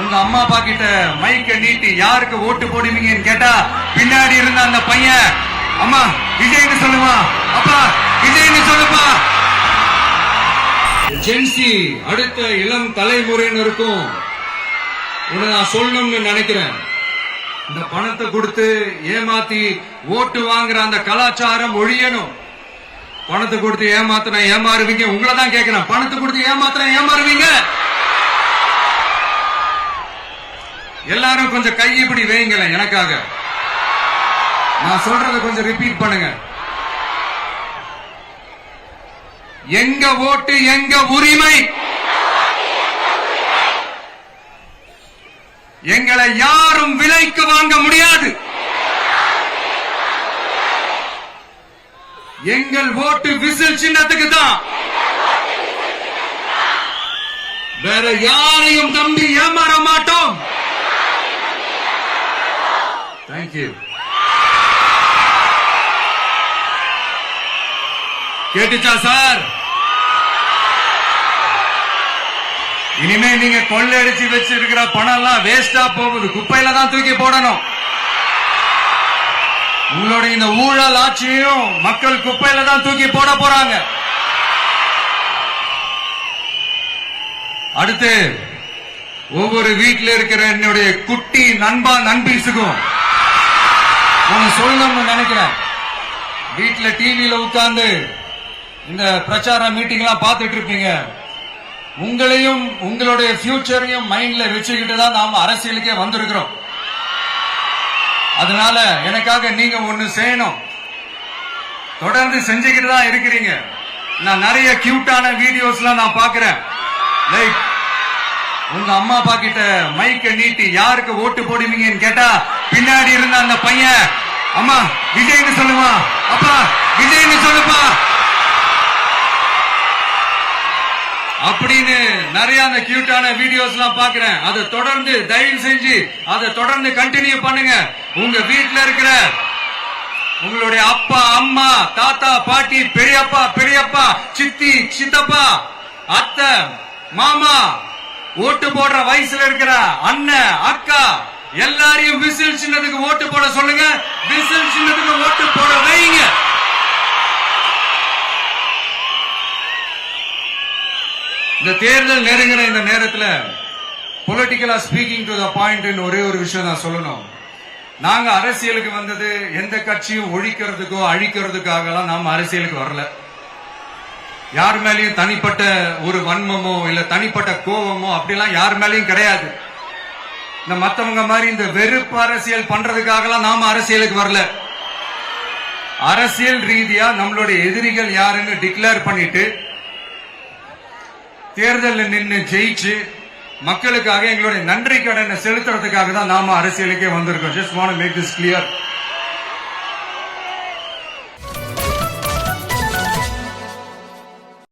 உங்க அம்மா அப்பா கிட்ட மைக்க நீட்டி யாருக்கு ஓட்டு போடுவீங்கன்னு கேட்டா பின்னாடி இருந்த அந்த பையன் அம்மா விஜய்னு சொல்லுவா, அப்பா விஜய்னு சொல்லுப்பா. ஜென்சி அடுத்த இளம் தலைமுறையினருக்கும் உன்னை நான் சொல்லணும்னு நினைக்கிறேன். இந்த பணத்தை கொடுத்து ஏமாத்தி ஓட்டு வாங்குற அந்த கலாச்சாரம் ஒழியணும். பணத்தை கொடுத்து ஏமாத்தினா ஏமாறுவீங்க. உங்களை தான் கேட்கிறேன், பணத்தை கொடுத்து ஏமாத்தினா ஏமாறுவீங்க? எல்லாரும் கொஞ்சம் கை இப்படி வைங்களேன் எனக்காக. நான் சொல்றத கொஞ்சம் ரிப்பீட் பண்ணுங்க. எங்க ஓட்டு எங்க உரிமை. எங்களை யாரும் விலைக்கு வாங்க முடியாது. எங்கள் ஓட்டு விசில் சின்னத்துக்கு தான். வேற யாரையும் நம்பி ஏமாற மாட்டோம். தேங்க்யூ. கேட்டுச்சா சார்? இனிமே நீங்க கொள்ளையடிச்சு வச்சிருக்கிற பணம் எல்லாம் வேஸ்டா போகுது, குப்பையில தான் தூக்கி போடணும். உங்களுடைய இந்த ஊழல் ஆட்சியும் மக்கள் குப்பையில தான் தூக்கி போட போறாங்க. அடுத்து ஒவ்வொரு வீட்டில் இருக்கிற என்னுடைய குட்டி நண்பா நண்பீஸுக்கும் ஒன்னு சொல்லணும்னு நினைக்கிறேன். வீட்டுல டிவியில உட்கார்ந்து இந்த பிரச்சார மீட்டிங் எல்லாம் பார்த்துட்டு இருப்பீங்க. உங்களையும் உங்களுடைய ஃபியூச்சரையும் மைண்ட்ல வச்சுக்கிட்டு தான் நாம அரசியலுக்கே வந்திருக்கிறோம். அதனால எனக்காக நீங்க ஒண்ணு செய்யணும். தொடர்ந்து செஞ்சுக்கிட்டு தான் இருக்கிறீங்க. நான் நிறைய கியூட்டான வீடியோஸ்லாம் நான் பாக்குறேன். லைக் உங்க அம்மா அப்பா கிட்ட மைக்க நீட்டி யாருக்கு ஓட்டு போடுவீங்கன்னு கேட்டா பின்னாடி இருந்த அந்த பையன் அம்மா விஜய்னு சொல்லுவா, அப்பா விஜய்னு சொல்லுப்பா அப்படின்னு நிறைய அந்த கியூட்டான வீடியோஸ் எல்லாம் பாக்குறேன். அதை தொடர்ந்து தயவு செஞ்சு அதை தொடர்ந்து கண்டினியூ பண்ணுங்க. உங்க வீட்டுல இருக்கிற உங்களுடைய அப்பா அம்மா தாத்தா பாட்டி பெரியப்பா பெரியப்பா சித்தி சித்தப்பா அத்தை மாமா ஓட்டு போடுற வயசுல இருக்கிற அண்ணன் அக்கா எல்லாரையும் விசில் சின்னத்துக்கு ஓட்டு போட சொல்லுங்க. விசில் சின்னத்துக்கு ஓட்டு போட வைங்க. இந்த தேர்தல் நெருங்கிற இந்த நேரத்தில் பொலிட்டிக்கலா ஸ்பீக்கிங் டு த பாயிண்ட் ஒரே ஒரு விஷயம் நான் சொல்லணும். நாங்க அரசியலுக்கு வந்தது எந்த கட்சியும் ஒழிக்கிறதுக்கோ அழிக்கிறதுக்காக நாம அரசியலுக்கு வரல. யார் மேலேயும் தனிப்பட்ட ஒரு வன்மமோ இல்ல தனிப்பட்ட கோபமோ அப்படிலாம் யார் மேலேயும் கிடையாது. இந்த மத்தவங்க மாதிரி இந்த வெறுப்பு அரசியல் பண்றதுக்காகலாம் நாம அரசியலுக்கு வரல. அரசியல் ரீதியா நம்மளுடைய எதிரிகள் யாருன்னு டிக்ளேர் பண்ணிட்டு தேர்தலில் நின்று ஜெயிச்சு மக்களுக்காக எங்களுடைய நன்றி கடனை செலுத்துறதுக்காக தான் நாம அரசியலுக்கே வந்திருக்கோம். Just want to make this clear.